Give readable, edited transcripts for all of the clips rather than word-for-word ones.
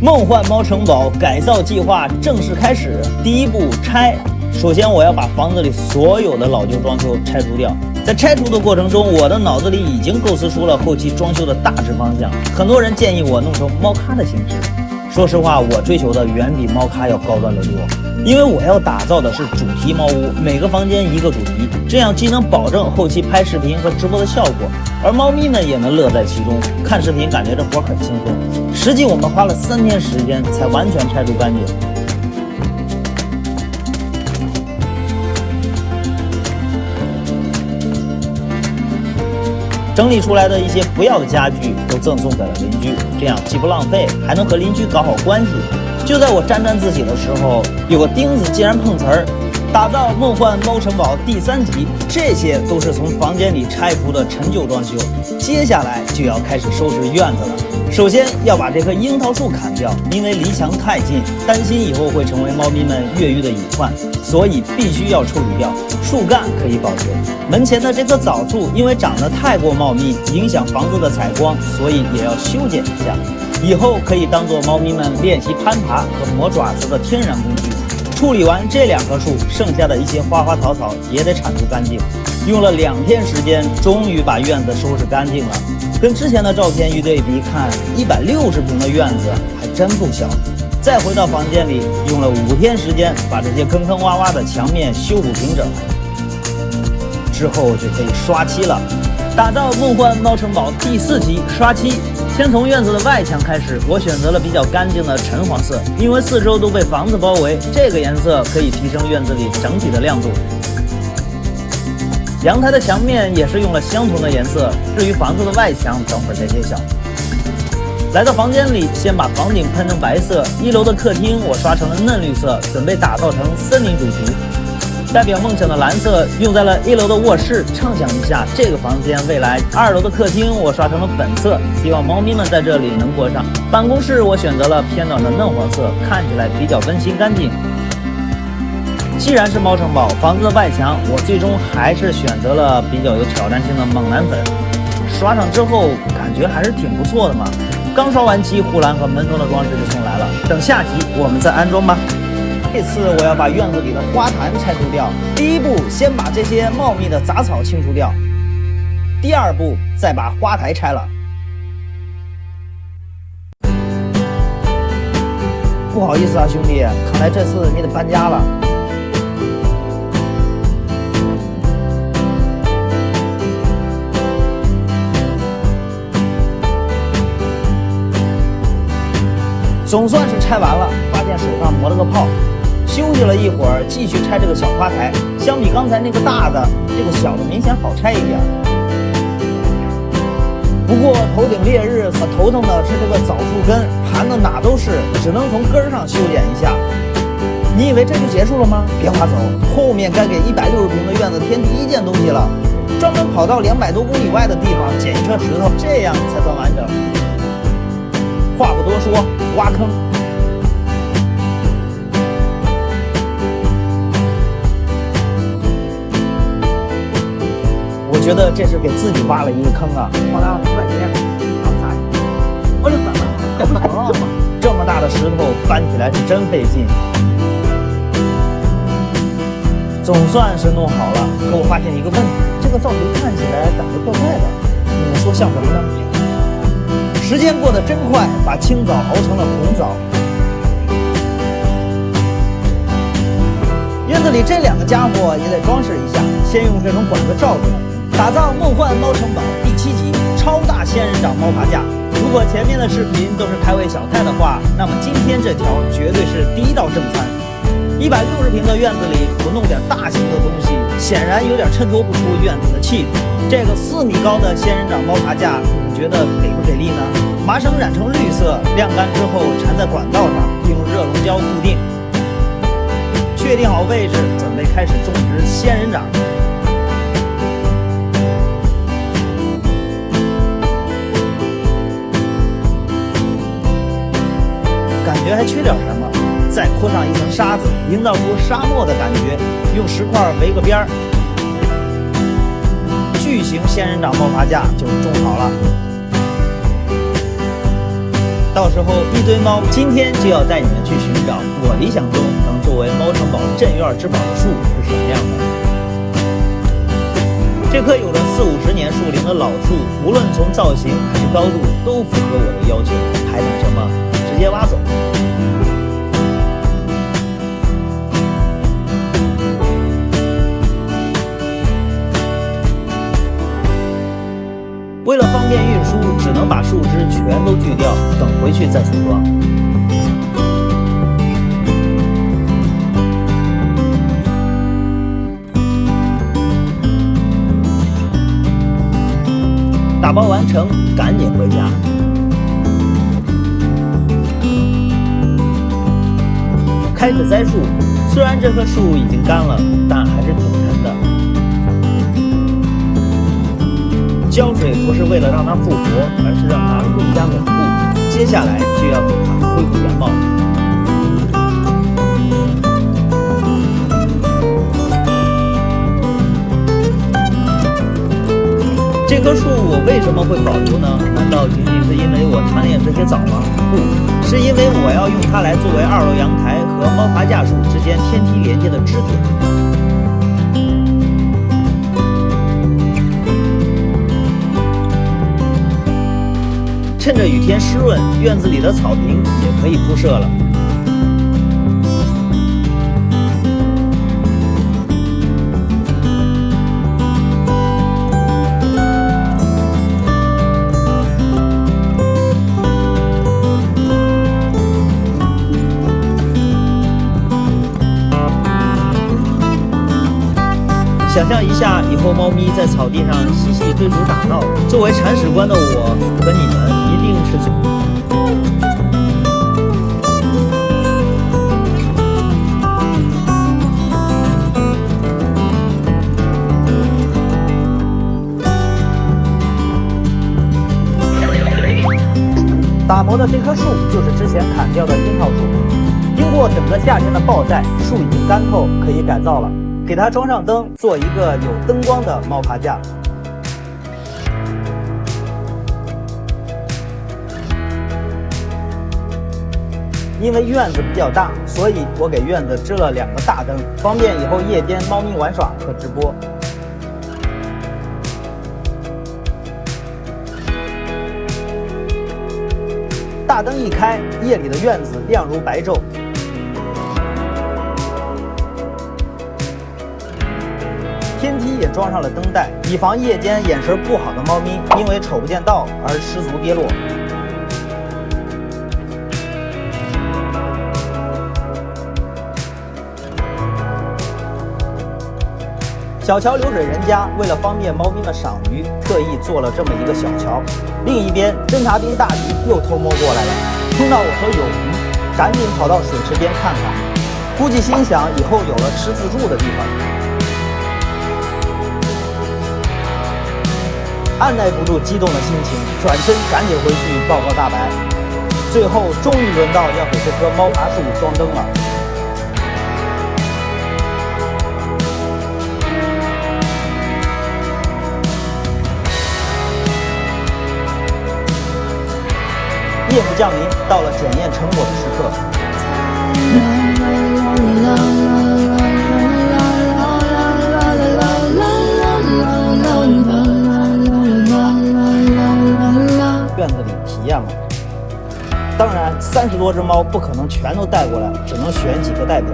梦幻猫城堡改造计划正式开始。第一步，拆。首先，我要把房子里所有的老旧装修拆除掉。在拆除的过程中，我的脑子里已经构思出了后期装修的大致方向。很多人建议我弄成猫咖的形式。说实话，我追求的远比猫咖要高端得多，因为我要打造的是主题猫屋，每个房间一个主题，这样既能保证后期拍视频和直播的效果，而猫咪们也能乐在其中。看视频感觉这活很轻松，实际我们花了3天时间才完全拆除干净。整理出来的一些不要的家具都赠送给了邻居，这样既不浪费，还能和邻居搞好关系。就在我沾沾自喜的时候，有个钉子竟然碰瓷儿。打造梦幻猫城堡第3集，这些都是从房间里拆除的陈旧装修。接下来就要开始收拾院子了。首先要把这棵樱桃树砍掉，因为离墙太近，担心以后会成为猫咪们越狱的隐患，所以必须要处理掉。树干可以保留。门前的这棵枣树因为长得太过茂密，影响房子的采光，所以也要修剪一下。以后可以当做猫咪们练习攀爬和磨爪子的天然工具。处理完这2棵树，剩下的一些花花草草也得铲除干净。用了2天时间，终于把院子收拾干净了。跟之前的照片一对比看，160平的院子还真不小。再回到房间里，用了5天时间把这些坑坑洼洼的墙面修补平整，之后就可以刷漆了。打造梦幻猫城堡第4集，刷漆。先从院子的外墙开始，我选择了比较干净的橙黄色，因为四周都被房子包围，这个颜色可以提升院子里整体的亮度。阳台的墙面也是用了相同的颜色，至于房子的外墙，等会儿再揭晓。来到房间里，先把房顶喷成白色，1楼的客厅我刷成了嫩绿色，准备打造成森林主题。代表梦想的蓝色用在了1楼的卧室，畅想一下这个房间未来。2楼的客厅我刷成了粉色，希望猫咪们在这里能过上。办公室我选择了偏暖的嫩黄色，看起来比较温馨干净。既然是猫城堡，房子的外墙我最终还是选择了比较有挑战性的猛蓝粉。刷上之后感觉还是挺不错的嘛。刚刷完漆，护栏和门窗的装饰就送来了，等下集我们再安装吧。这次我要把院子里的花坛拆除掉。第一步，先把这些茂密的杂草清除掉。第2步，再把花台拆了。不好意思啊，兄弟，看来这次你得搬家了。总算是拆完了，发现手上磨了个泡。休息了一会儿，继续拆这个小花台。相比刚才那个大的，这个小的明显好拆一点。不过头顶烈日，我头疼的是这个枣树根盘的哪都是，只能从根上修剪一下。你以为这就结束了吗？别划走，后面该给160平的院子添第1件东西了。专门跑到200多公里外的地方捡一车石头，这样才算完整。话不多说，挖坑。我觉得这是给自己挖了一个坑啊！花了200块钱，我就怎么可不成了？这么大的石头搬起来是真费劲。总算是弄好了，可我发现一个问题，这个灶头看起来感觉怪怪的，你们说像什么呢？时间过得真快，把青枣熬成了红枣。院子里这2个家伙也得装饰一下，先用这种管子罩住。打造梦幻猫城堡第7集，超大仙人掌猫爬架。如果前面的视频都是开胃小菜的话，那么今天这条绝对是第1道正餐。160平的院子里不弄点大型的东西，显然有点衬托不出院子的气质。这个4米高的仙人掌猫爬架，你们觉得给不给力呢？麻绳染成绿色，晾干之后缠在管道上，用热熔胶固定。确定好位置，准备开始种植仙人掌。感觉还缺点什么，再铺上一层沙子，营造出沙漠的感觉，用石块围个边儿。巨型仙人掌猫爬架就种好了。到时候一堆猫，今天就要带你们去寻找我理想中能作为猫城堡镇院之宝的树是什么样的。这棵有了40-50年树龄的老树，无论从造型还是高度，都符合我的要求，还等什么？直接挖走！为了方便运输，只能把树枝全都锯掉，等回去再组装。打包完成，赶紧回家。开始栽树，虽然这棵树已经干了，但还是挺沉的。浇水不是为了让它复活，而是让它更加稳固。接下来就要给它恢复原貌。这棵树我为什么会保留呢？难道仅仅是因为我贪恋这些枣吗？不，是因为我要用它来作为2楼阳台和猫爬架树之间天梯连接的支点。趁着雨天湿润，院子里的草坪也可以铺设了。想象一下，以后猫咪在草地上嬉戏追逐打闹，作为铲屎官的我和你们一定是最……打磨的这棵树就是之前砍掉的樱桃树，经过整个夏天的暴晒，树已经干透，可以改造了。给它装上灯，做一个有灯光的猫爬架。因为院子比较大，所以我给院子支了2个大灯，方便以后夜间猫咪玩耍和直播。大灯一开，夜里的院子亮如白昼。天梯也装上了灯带，以防夜间眼神不好的猫咪因为瞅不见道而失足跌落。小桥流水人家为了方便猫咪们赏鱼，特意做了这么一个小桥。另一边，侦察兵大迪又偷摸过来了，听到我说有鱼，赶紧跑到水池边看看，估计心想以后有了吃自助的地方。按耐不住激动的心情，转身赶紧回去报告大白。最后终于轮到要给这棵猫爬树装灯了。夜幕降临，到了检验成果的时刻。院子里体验了。当然，30多只猫不可能全都带过来，只能选几个代表：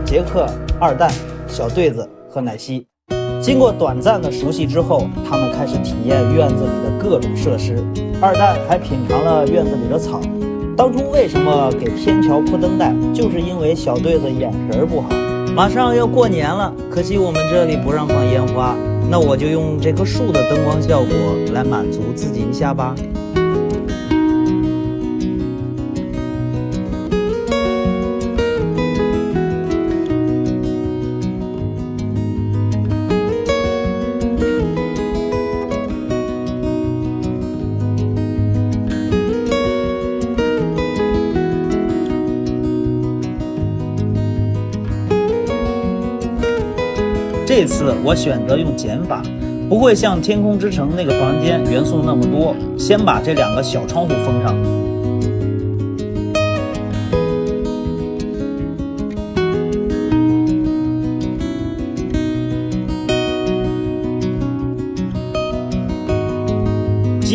杰克、二蛋、小对子和奶昔。经过短暂的熟悉之后，他们开始体验院子里的各种设施。二蛋还品尝了院子里的草。当初为什么给天桥铺灯带，就是因为小对子眼神不好。马上要过年了，可惜我们这里不让放烟花，那我就用这棵树的灯光效果来满足自己一下吧。这次我选择用减法，不会像天空之城那个房间元素那么多，先把这2个小窗户封上。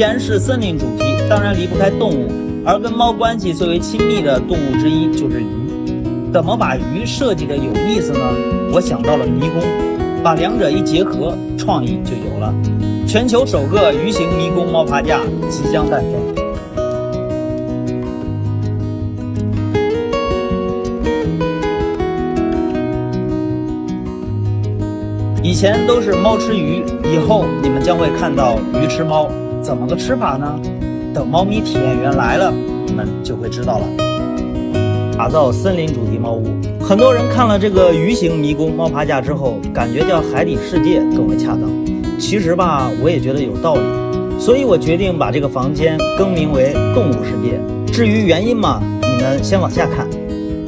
既然是森林主题，当然离不开动物，而跟猫关系最为亲密的动物之一就是鱼。怎么把鱼设计的有意思呢？我想到了迷宫，把两者一结合，创意就有了。全球首个鱼形迷宫猫爬架即将诞生。以前都是猫吃鱼，以后你们将会看到鱼吃猫。怎么个吃法呢？等猫咪体验员来了，你们就会知道了。打造森林主题猫屋，很多人看了这个鱼形迷宫猫爬架之后，感觉叫海底世界更为恰当。其实吧，我也觉得有道理，所以我决定把这个房间更名为动物世界。至于原因嘛，你们先往下看。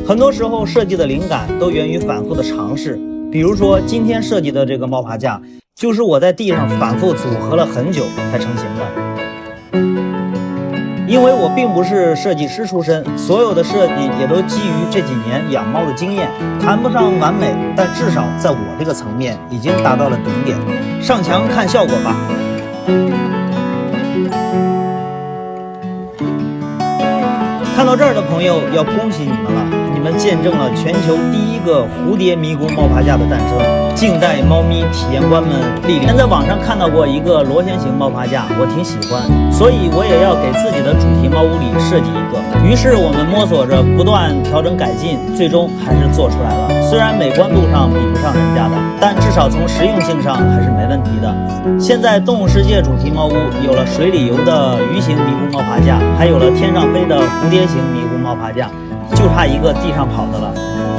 很多时候设计的灵感都源于反复的尝试。比如说今天设计的这个猫爬架，就是我在地上反复组合了很久才成型的。因为我并不是设计师出身，所有的设计也都基于这几年养猫的经验，谈不上完美，但至少在我这个层面已经达到了顶点。上墙看效果吧。看到这儿的朋友要恭喜你们了，你们见证了全球第一个蝴蝶迷宫猫爬架的诞生，静待猫咪体验官们莅临。在网上看到过一个螺旋形猫爬架，我挺喜欢，所以我也要给自己的主题猫屋里设计一个。于是我们摸索着不断调整改进，最终还是做出来了。虽然美观度上比不上人家的，但至少从实用性上还是没问题的。现在动物世界主题猫屋有了水里游的鱼形迷宫猫爬架，还有了天上飞的蝴蝶形迷宫猫爬架，就差一个地上跑的了。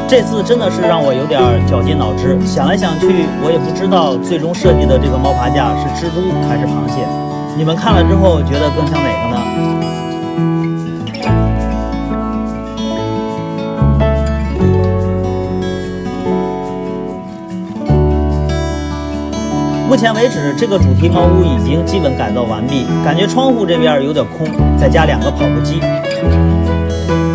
这次真的是让我有点绞尽脑汁，想来想去，我也不知道最终设计的这个猫爬架是蜘蛛还是螃蟹。你们看了之后觉得更像哪个呢？目前为止，这个主题猫屋已经基本改造完毕，感觉窗户这边有点空，再加2个跑步机。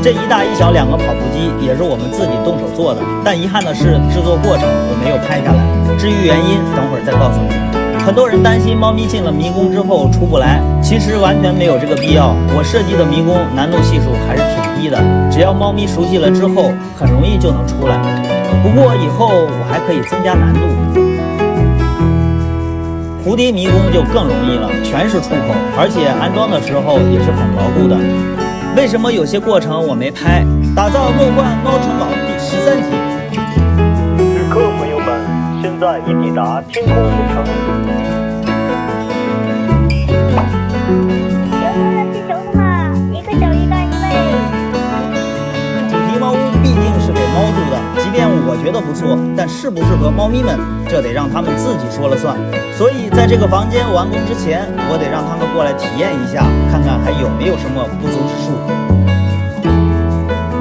这一大一小2个跑步机也是我们自己动手做的，但遗憾的是制作过程我没有拍下来。至于原因，等会儿再告诉你。很多人担心猫咪进了迷宫之后出不来，其实完全没有这个必要。我设计的迷宫难度系数还是挺低的，只要猫咪熟悉了之后，很容易就能出来。不过以后我还可以增加难度。蝴蝶迷宫就更容易了，全是出口，而且安装的时候也是很牢固的。为什么有些过程我没拍？打造梦幻猫城堡第13集。旅客朋友们，现在已抵达天空之城。熊子们，一个手一个一位。主题猫屋毕竟是给猫住的，即便我觉得不错，但适不适合猫咪们，这得让他们自己说了算。所以在这个房间完工之前，我得让他们过来体验一下，看看还有没有什么不足之处。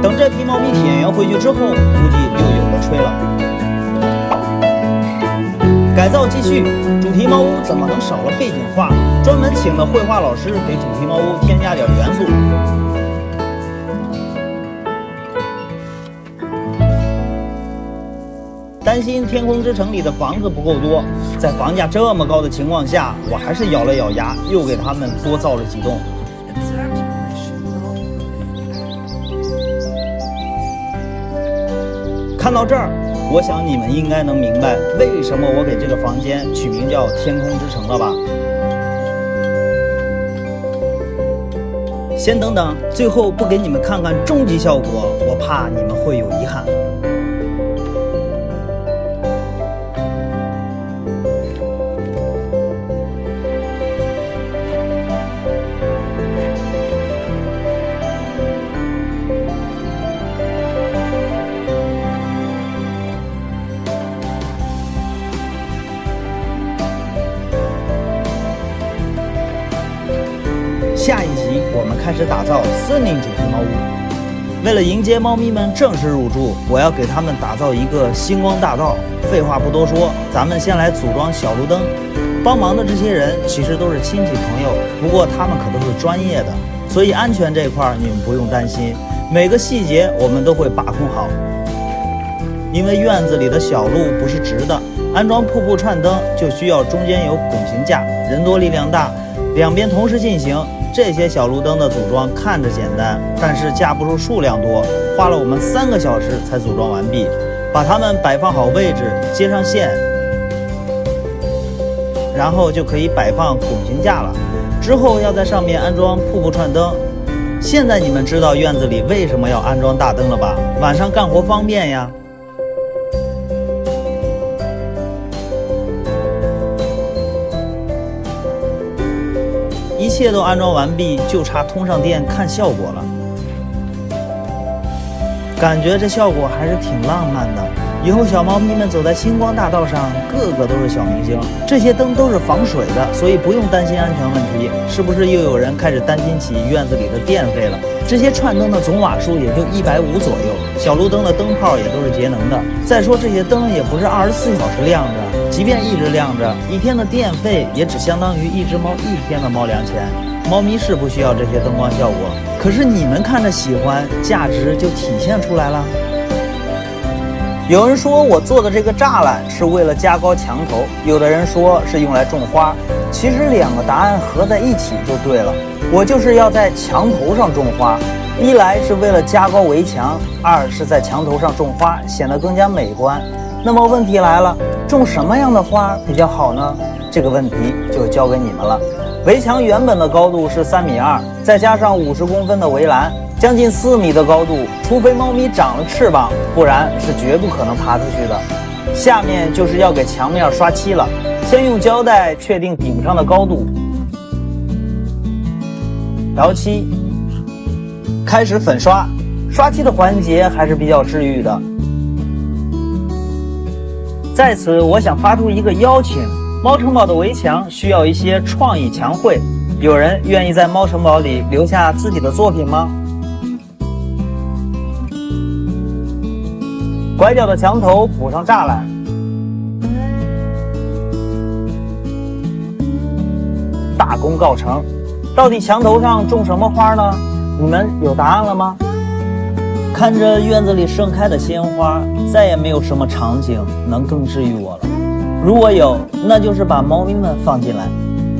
等这批猫咪体验员回去之后，估计又有的吹了。改造继续，主题猫屋怎么能少了背景画？专门请了绘画老师给主题猫屋添加点元素。担心天空之城里的房子不够多，在房价这么高的情况下，我还是咬了咬牙，又给他们多造了几栋。看到这儿，我想你们应该能明白为什么我给这个房间取名叫天空之城了吧？先等等，最后不给你们看看终极效果，我怕你们会有遗憾。下一集我们开始打造森林主题猫屋。为了迎接猫咪们正式入住，我要给它们打造一个星光大道。废话不多说，咱们先来组装小路灯。帮忙的这些人其实都是亲戚朋友，不过他们可都是专业的，所以安全这块你们不用担心，每个细节我们都会把控好。因为院子里的小路不是直的，安装瀑布串灯就需要中间有拱形架，人多力量大，两边同时进行。这些小路灯的组装看着简单，但是架步数数量多，花了我们3个小时才组装完毕。把它们摆放好位置，接上线，然后就可以摆放拱形架了。之后要在上面安装瀑布串灯。现在你们知道院子里为什么要安装大灯了吧？晚上干活方便呀。一切都安装完毕，就差通上电看效果了。感觉这效果还是挺浪漫的。以后小猫咪们走在星光大道上，个个都是小明星。这些灯都是防水的，所以不用担心安全问题。是不是又有人开始担心起院子里的电费了？这些串灯的总瓦数也就150左右，小路灯的灯泡也都是节能的。再说这些灯也不是24小时亮着，即便一直亮着，一天的电费也只相当于一只猫1天的猫粮钱。猫咪是不需要这些灯光效果，可是你们看着喜欢，价值就体现出来了。有人说我做的这个栅栏是为了加高墙头，有的人说是用来种花。其实2个答案合在一起就对了。我就是要在墙头上种花，一来是为了加高围墙，二是在墙头上种花显得更加美观。那么问题来了，种什么样的花比较好呢？这个问题就交给你们了。围墙原本的高度是3.2米，再加上50公分的围栏，将近4米的高度，除非猫咪长了翅膀，不然是绝不可能爬出去的。下面就是要给墙面刷漆了，先用胶带确定顶上的高度，调漆，开始粉刷。刷漆的环节还是比较治愈的。在此，我想发出一个邀请。猫城堡的围墙需要一些创意墙绘，有人愿意在猫城堡里留下自己的作品吗？拐角的墙头补上栅栏，大功告成。到底墙头上种什么花呢？你们有答案了吗？看着院子里盛开的鲜花，再也没有什么场景能更治愈我了。如果有，那就是把猫咪们放进来。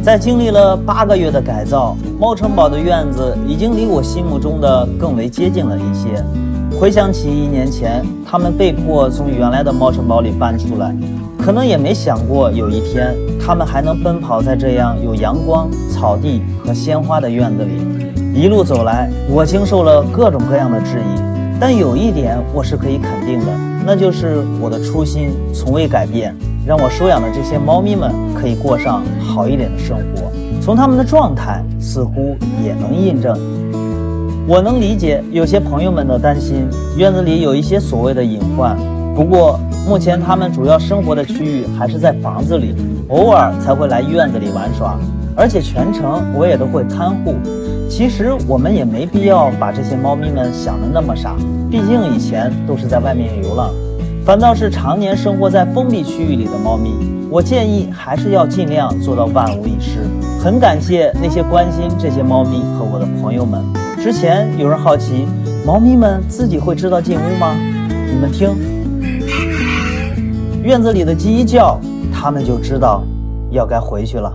在经历了8个月的改造，猫城堡的院子已经离我心目中的更为接近了一些。回想起1年前，他们被迫从原来的猫城堡里搬出来，可能也没想过有一天，他们还能奔跑在这样有阳光、草地和鲜花的院子里。一路走来，我经受了各种各样的质疑，但有一点我是可以肯定的，那就是我的初心从未改变。让我收养的这些猫咪们可以过上好一点的生活，从它们的状态似乎也能印证。我能理解有些朋友们的担心，院子里有一些所谓的隐患。不过目前它们主要生活的区域还是在房子里，偶尔才会来院子里玩耍，而且全程我也都会看护。其实我们也没必要把这些猫咪们想得那么傻，毕竟以前都是在外面流浪。反倒是常年生活在封闭区域里的猫咪，我建议还是要尽量做到万无一失。很感谢那些关心这些猫咪和我的朋友们。之前有人好奇，猫咪们自己会知道进屋吗？你们听，院子里的鸡一叫，它们就知道要该回去了。